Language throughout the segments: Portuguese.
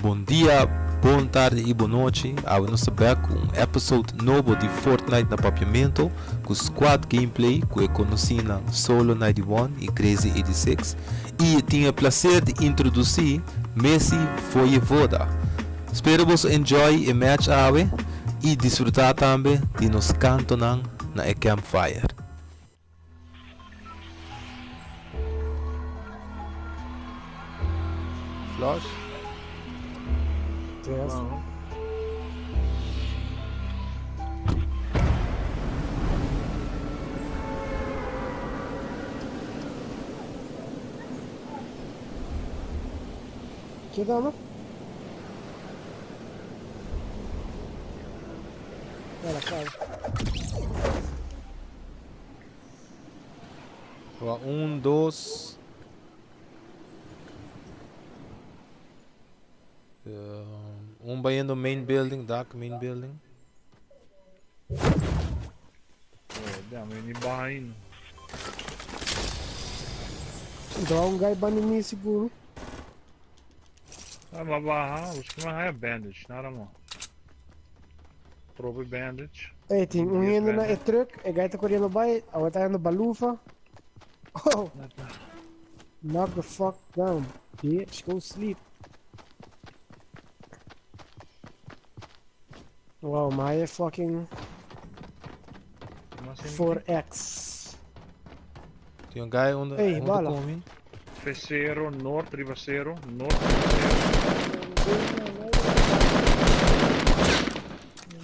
Bom dia, boa tarde e boa noite. Nós estamos com um episódio novo de Fortnite na Papiamento, com squad gameplay que eu conheci na Solo 91 e Crazy 86. E tinha o prazer de introduzir Messi Voivoda. Espero que vocês enjoy o match e desfrutar também de nos canto na campfire. Flash? Yes. Que dama? Ela cara. Dois. Vai indo main building, dark main building. Abbiamo in behind. Dá guy bani me seguro. Ma barra, os que mais é bandage, nada mal. Probe bandage. Hey, tem indo na truck, guy tá correndo by, a outra indo balufa. Oh, knock the fuck down, bitch, go sleep. Wow, my fucking 4x. Tem guy onde bala. come. Fessero, north, Rivasero,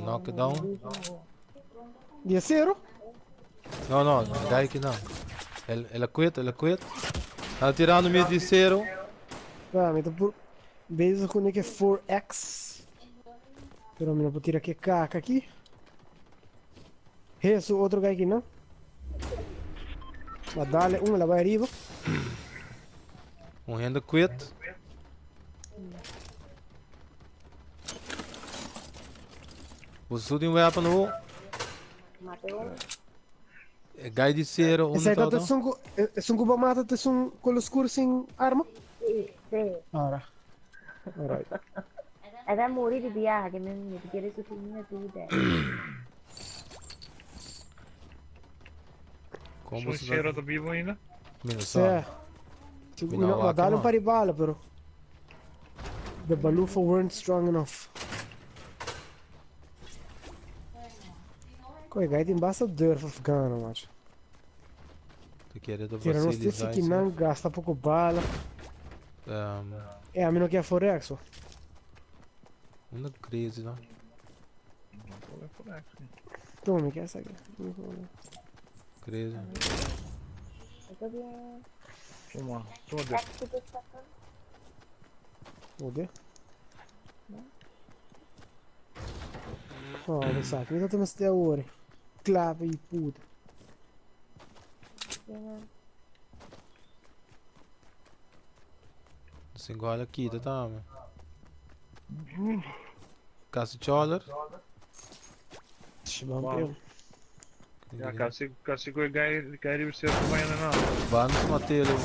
Knockdown. Dia zero? Não, guy que não. Ela quit. Ela tirando meio de zero. Ah, mas tô por... Beijo com o que é 4x. Pero me não vou tirar que caca aqui. Esse outro guy aqui não. Mas dale, ela vai arriba. Ainda quit. O shooting weapon no. Guy de zero. Esse aí tá sungo pra matar, tá com os escuro sem arma? Sì, Ora. Alright. ed è morire di via che mi chiede su mia vita. Como Sono se Sierra da vivo ainda? Cioè, ma dale un pari bala però. The Balufa weren't strong enough. Coi guy tem basta durf afgano, macho. Tu quer do Tira nos stessi che non gasta poco bala. A meno che a Forex. Uma crise, não? Tu mi che sai? Crise. Insomma, detto. Ode? Oh, mi sa che mi dato queste ore. Clave di puta. Se igual aqui, tá? Caça choller. Vampiro. Ja, kasi ko guy Rivasero vai na. Vamos matê-lo.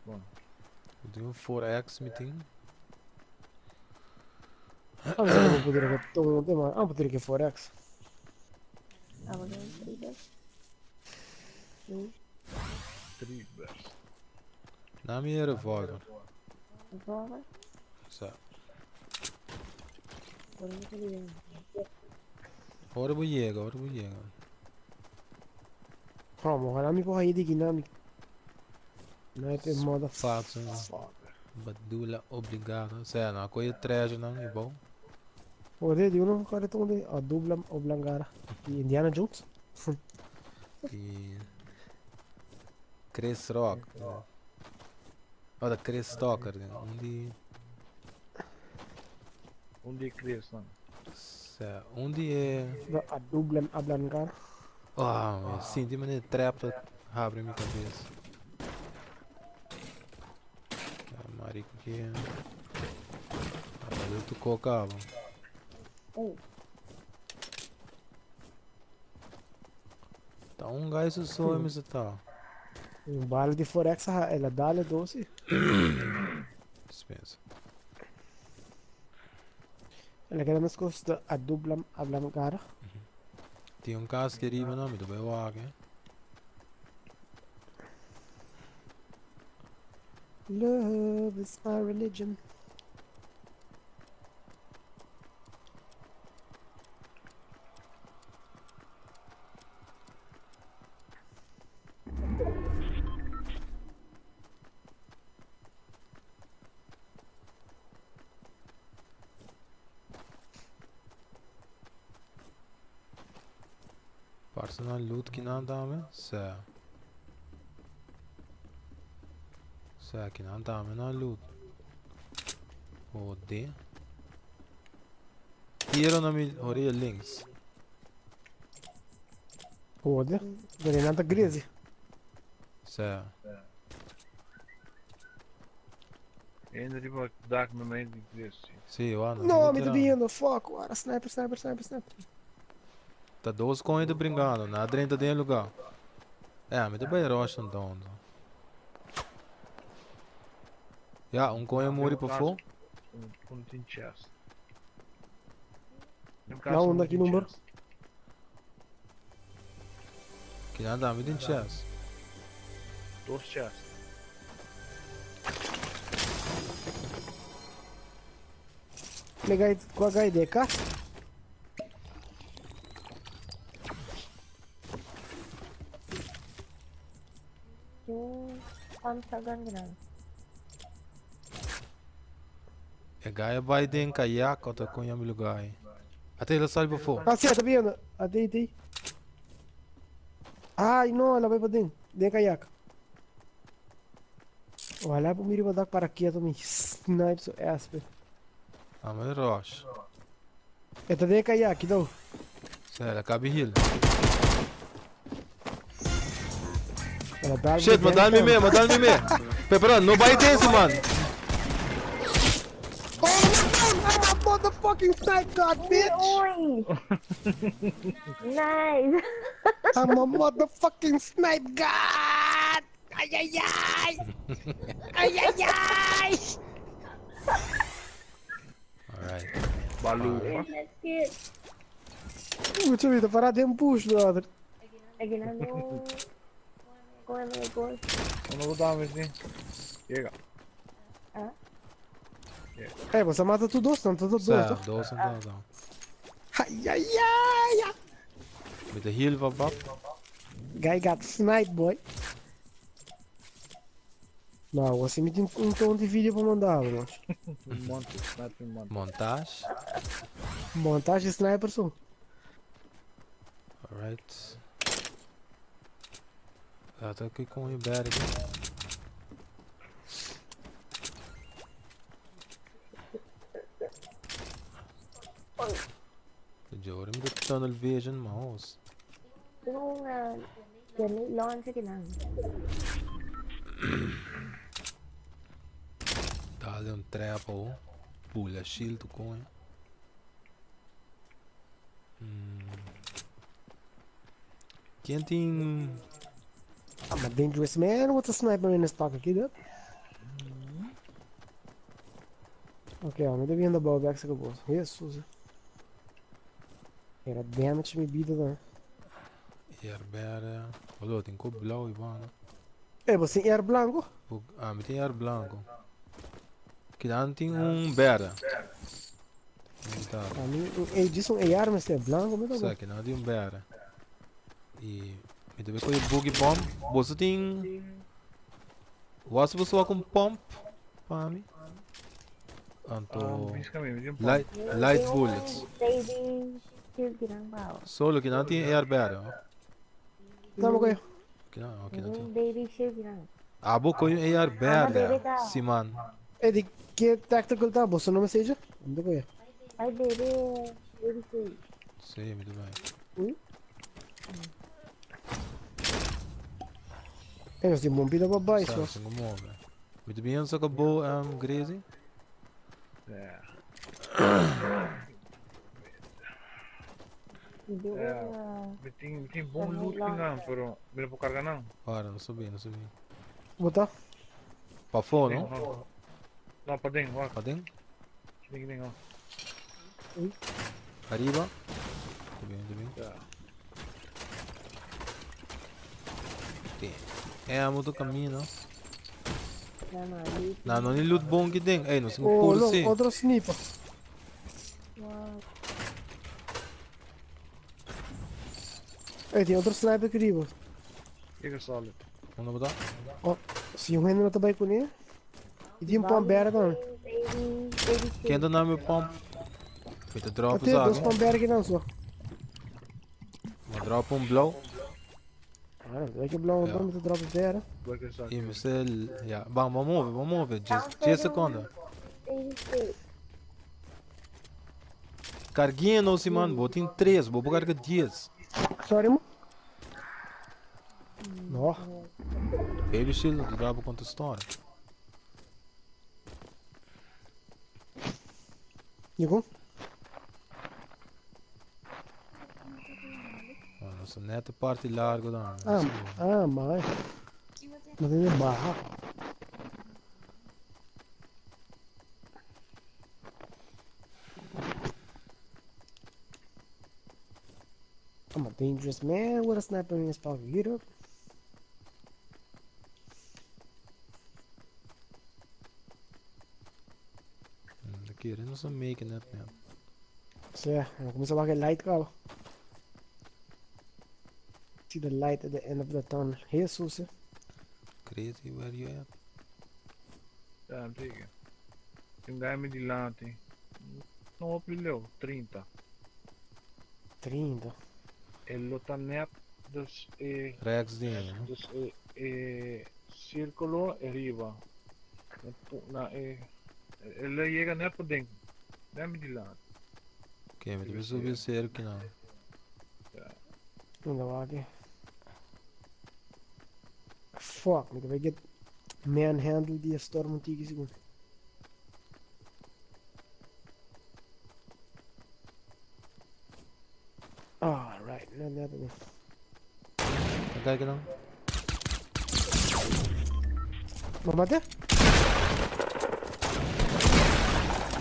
Bom. Eu tenho um 4x meeting. Ah, ma non può dire che tu non può dire che Forex. Ah, ma che stride? Tribers. Na minha revolver. Prova? Sa. Guarda che vediamo. Ora vou chegar. Oh, ma guarda mi puoi di dinamica. Não é ter moda Fato. Badula obrigado. Sei não, coisa treasure não é bom. Ode di uno cara tão de a dupla oblangara. E Indiana Jones. E Chris Rock. Olha, Chris Stalker, Onde Chris não? Onde é. A dupla oblangara. Ah, sim, de maneira trap abre minha cabeça. Marico que é. Eu tocou cabo. Tá um gajo só, mas tá. Um bala de forex, ela dá-lhe doce. Dispensa. Ela quer mais coisas a dupla, hablam cara. Tem um caso que riba não, me do bem água. Love is my religion. Personal loot que não dá, Sir. Sir, que não dá, não loot. Ode. Hier na mi orelha links. Pode. Venenata Greasy. Sir. Ainda tipo dak no meio disso. Sim, eu ando. Não, me tô vindo. Fuck. Ora, sniper, sniper, sniper, sniper. Tá 12 coins de brincando, na dentro de lugar. É, me dá bem rocha então. Ja, um coin morre para fora. Quando tem chest. Não, onde aqui número? Que não dá, me tem chance. 2 chests. Legal com HID, cá? Pamsagan grande. É gaia vai de caiaque ou tá com o lugar aí. Até ele sai para fora. Ah, sim, tá vendo? Até aí. Ai, não, ela vai para dentro. Dentro caiaque. Olha para mim, vou dar para aqui também. Sniper, so asper. Ah, mas é rocha. É, tá dentro caiaque, não. Sério, cabe heal. Ela dá Shit, madame me. Preparando, não vai desse, mano. Oh, I'm a motherfucking snipe god, bitch! Ui! Nice! I'm a motherfucking snipe god! Ai, ai, ai! Ai, ai, ai! Alright. Balufa. That's it. Puta vida, parar de push, brother. Lagi na no... Kung ano may goal. Ano ko dami din. Chega. É, você mata tudo dois, não, tudo dois. Sério, 12 não. Ai, ai, ai! Met de heal van Bob. Guy got snipe, boy. Não, você me tem um tom de vídeo pra mandar, mano. Monte, sniper monte. Montage. Montagem sniper só. Alright. Já tô aqui com o Iberg. Jor me the tunnel vision mouse. Yung yan launch sa kinang. Dá-lhe um trepo. Pula shield com ele. Quem tem... I'm a dangerous man with a sniper in his pocket, kid. Ok, ó, me deu vindo a ballback se acabou. Jesus. Era damage me bida da. Herbera. Olha, tem cor blauw, Ivana. É, você tem air blanco? Ah, me tem ar blanco. Que dan tem bera. Tá. A mim, disse AR, mas é blanco, me dá bom. Sabe que não tem bera. E... Me deve com o bug bomb. Você tem... Você vai com pump. Para mim. Anto... Bis kami, medyo Light bullets. Baby shield kinang bao. Solo que não tem air bera. Tama kayo. Que não, ok, não tem. Baby shield kinang. Abo ko yung AR bera. Si man. É de que tactical tá, boss? Não me seja? Não kayo. Ay, baby shield. Sim, muito bem. É, mas tem bom pida pra baixo, Sabe, mas. sem como ver. Muito bem, só acabou Grazy. Hindi É. Tem bom loot não, pero me vou carregar não. Ora, não subi, não subi. Botar? Pra fora, Não, não? não. Não, para dentro, ó. Pra dentro? Ding, ó. Arriba. Subi, subi. Ja. Tem. É, muda o caminho, não? Tama, dito. Não, não é loot bom que tem. Ei, não se me Oh, pula não, assim. outro sniper. Wow. Ei, tem outro sniper querido. Ik is solid. Vamos botar? Oh, se um render não tá bem com ele. E tem um pamberg não. 86. Quem anda na meu pump? Feita drop Até dois zaga. pamberg não só. Uma drop blow. Ah, vai que blow Ja. não me drop there. Welke is dat? E você. Ja, vamos mover, vamos mover. 10 segundos. 86. Carguinha não se mano, bota em 3, vou carregar 10. Sorry, mo. Nó. Ele estilo do drop conta história. Ligou? Nossa neta parte larga da. Mas. Mas ele é barra. I'm a dangerous man with a sniper in his pocket. Get up. Daqui, ele não sou make net mesmo. So, começa a bagar light, cara. See the light at the end of the tunnel. Jesus. Crazy, where you at? Ja, zeker. Tem guy met die lating. Não opilhou, 30. 30. Ele tá net, dus Rex dinho, né? dus círculo arriba. Ele chega net por dentro. Guy met die lating. Ok, mas deve subir sério que não. Não dá aqui. Fuck, me vai get manhandle die storm 10 segundos. Alright, nada bem. Agora que não. Vamos bater?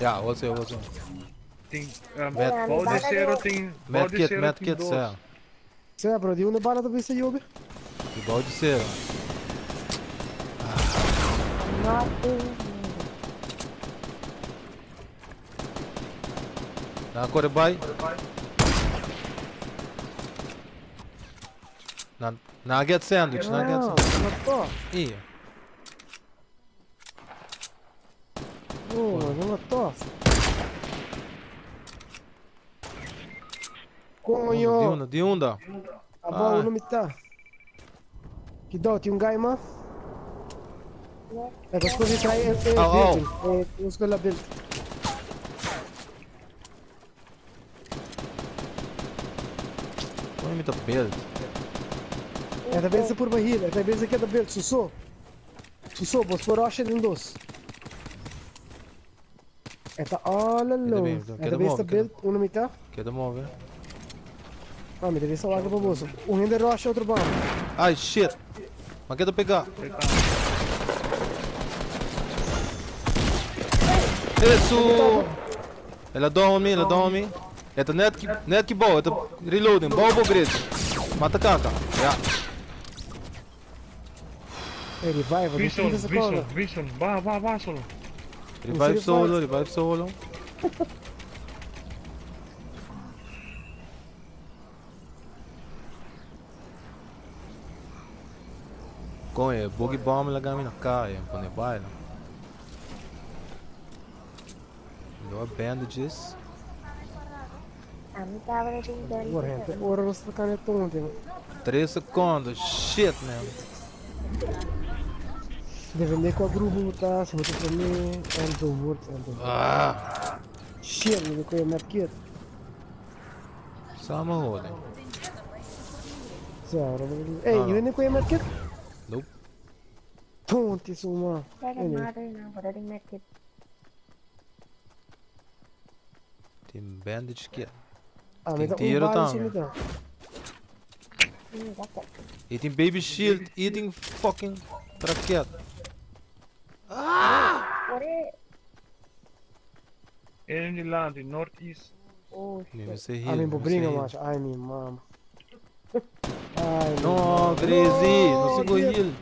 Ja, você. Tem, Met- bode zero tem, bode zero tem Medkit, dois. céu. Você bro, de onde bala da vista Yobi? De balde céu. Nothing. Na corre vai. Na get sandwich, na get sandwich. matou. Ih, Oh, não matou. Conho. de onda. A bola não me tá. Que dó, tem um guy, mano. É que as coisas traem building. É, os coisas lá building. Põe muita build. É da vez por barriga, é da vez aqui da build. Sussou, pois por rocha de dois. É tá all alone. É da vez da build, uma me tá. Quer mover? Ah, me deve ser larga pra bolsa. Um render rocha, outro bomb. Ai, shit. Mas quer pegar? Isso! Ela dorme. Esta net que boa, esta reloading, boa grid. Mata caca. Ja. É, revive, deixa eu ver essa cola. Vision, vá, solo. Revive solo. Com é bug bomb lá na cara, quando vai, não. Deu bandages. Kami tava na ting dari. Corrente, ora você tá caneta ontem. 3 segundos, shit, man. Deve vender com a grupo, tá? Se você pra mim, ando morto, Ah, Shit, me com a medkit. só uma roda. Ei, Não. you nem com a medkit? Nope. Tonte, suma. Saya ada mother na pada ting medkit. Tem bandage kit. Ah, Tem me dá tiro, bala tá? se me dá. Eating baby shield, eating fucking traquete. Ore. Een in die laan, die Northeast. Oh Mesmo shit. você Ai, heal, me mesmo você bobrinha, heal. macho. Ai, minha mama. Ai, minha Não, mama. crazy, não No, se go Dick. heal.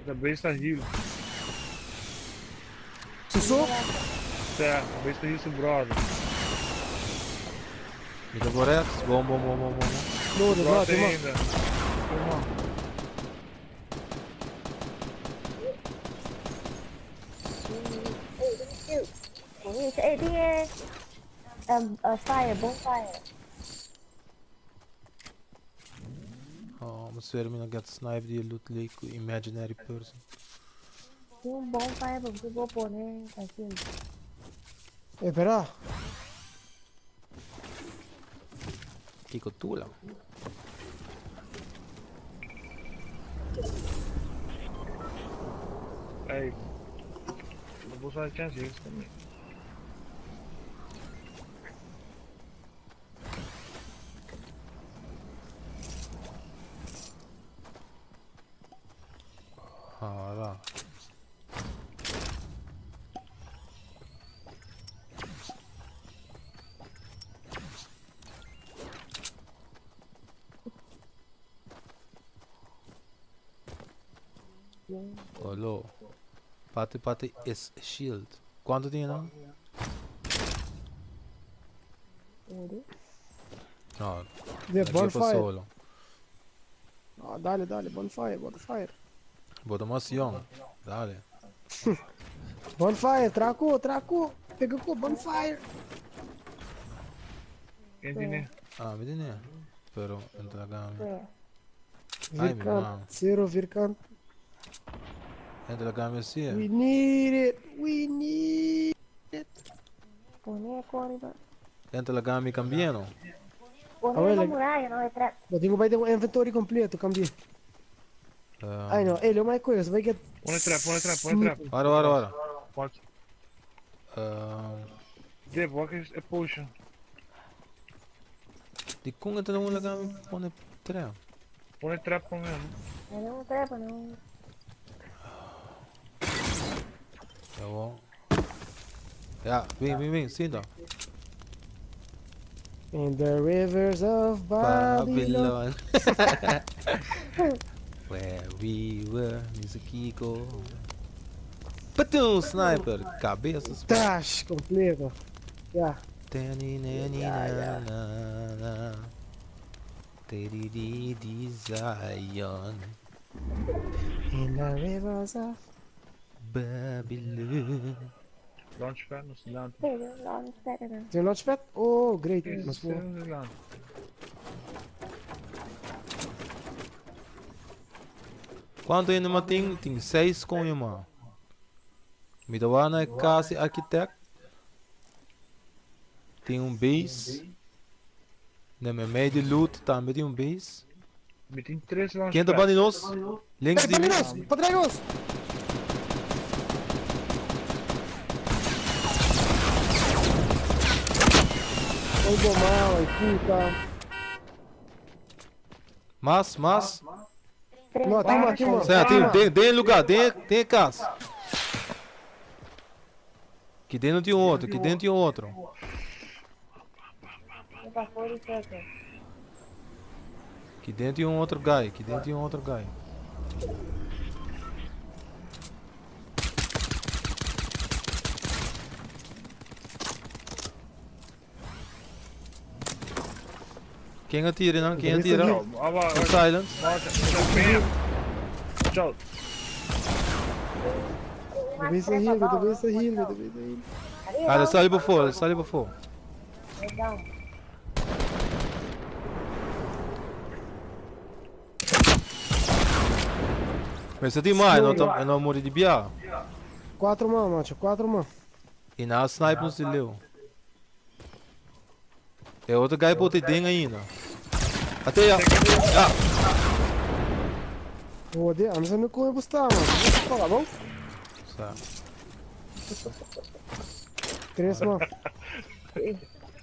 De beest staat hier. Sussou? Ja, de beest staat hier zijn brother. Me dá borex, bom. Loaded, Brother loaded, man. ainda. Kom on. Hey, die fire, bonfire. Oh, mas sério, me não get snipe de loot like imaginary person. Tem bonfire pra você pôr, né? Assim. Pera. Kiko tula. Hey. Eu vou usar a chance isso também. Ah, lá. Olô. Pate is shield. Quanto tem não? Não, The aqui é pra bonfire. solo. Ah, dale, bonfire, bonfire. Bota mais young. Dale. Bonfire, traco. Pega com bonfire. Quem die né? Ah, me dine. Pero, entrega-me. Ai, minha Virkan. mão. Zero Virkan. Entrega-me assim. We need it. We need it. Pone corre, ba. Entrega-me cambiando. Pone Awel, na like- muralha, não é trap. Eu tenho que ter um inventory completo, cambie. Ai, não. Ele é uma coisa, você vai get... Põe trap, põe trap, põe trap. Ora. Pode. Ah, Dip, wat is a potion? de como entra um legal me põe trem. Põe trap com mesmo. Não é trap, não. Tá bom. Vem, sinta. In the rivers of Babylon. Babylon. Where we were, Mr. Kiko. Patum, sniper. Cabeças. Tash, completo. Yeah. Teriri Zion. In the rivers of... Babylon. Launchpad, não se lance. Sei, não espera, não. Tem um launchpad? Oh, great. Isso, Mas, não se lance. Quanto ainda tem 6 com irmão. Me dá uma casa arquiteto. Tem um base. Na minha meio de loot também tem um base. Met die 3 launchpads. Quem tá bandidos? Links Hey, de mim. Patrinos! Patrinos! Foi bom mal, ai puta. Mas. Não, tem uma. Certo, tem lugar, tem casa. Aqui dentro tem outro, Não tá fora e certo. Aqui dentro tem um outro guy, Quem atira, não? Quem atira? Silence. Tchau. Devia ser heal. Ah, só ali por fora, Legal. Mas você tem mais, eu não morri de biar. 4 man, macho, 4 man. E na sniper não se leu. É outro guy por dentro ainda. Até já. Odeio, mas eu não corro buscar, mano. Tá bom? Tá. 3 man.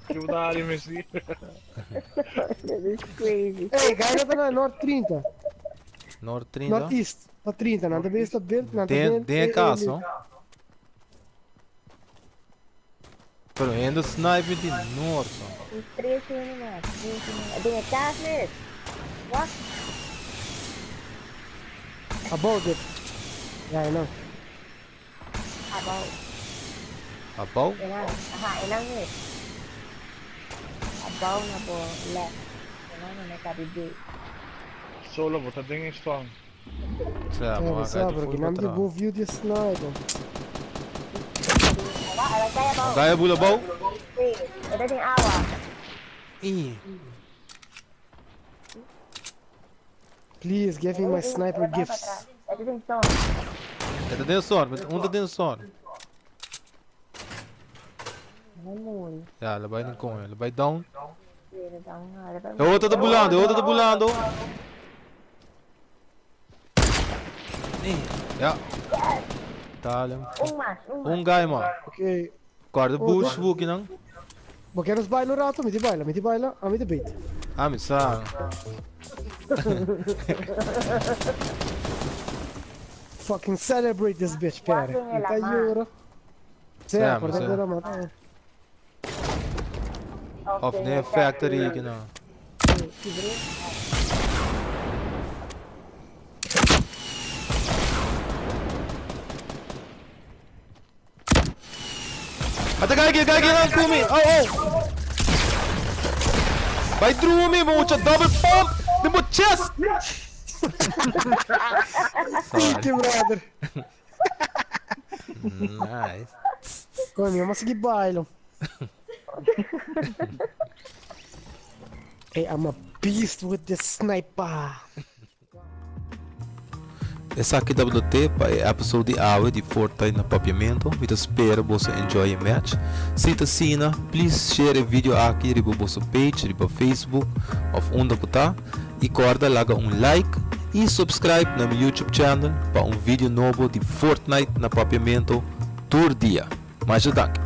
Tipo da área, Messi. That is crazy. Hey, kijk dat naar Noord 30. North 30. Northeast. Noord 30. Na de beste beeld. Na de Tem, tem a casa, não? Pero ainda sniper de norte. Os três animais. Tem a casa mesmo. What? About it. Ja, I know. About. Abau? Ilang. Aha, ilang mesmo. About na po. Left. Ilang na nakabibig. Solo, bota tem strong. Ja, Ja, maar we hij bro. Ginam die boven you die sniper. Alam kaya about. Gaya bula bau? Ito din awa. Ih. Please, give me my sniper gifts. Ito din stone. Ito din son, onde din son. Mamuli. Ja, labay ng kong, labay down. Sino daw nga. É outra tá pulando, é outra tá pulando. Ih, ja. Talem. Umas. Guy man. Oké. Guarda bush, book não? We kunnen ons bijna raten met die bijlen. Met die bijlen. Met de beat. Ah, me sa. Fucking celebrate this bitch, pere. Fucking hell, Ita man. juro. Sam, Sam, por Sam. dentro da mata. Of the factory, you know. Ada kaki lang kumi. Oh. By through me, mo double pump. Di mo chest. Thank you, brother. Nice. Kom, je mag sige bailo. Hey, I'm a beast with this sniper. Essa aqui WT para o episode de hour de Fortnite na papiamento. Eu espero que você enjoy o match. Se você assina, please share o vídeo aqui no vosso page, no Facebook, ou onde você e corda laga like e subscribe no meu YouTube channel para vídeo novo de Fortnite na papiamento todo dia. Mais dank.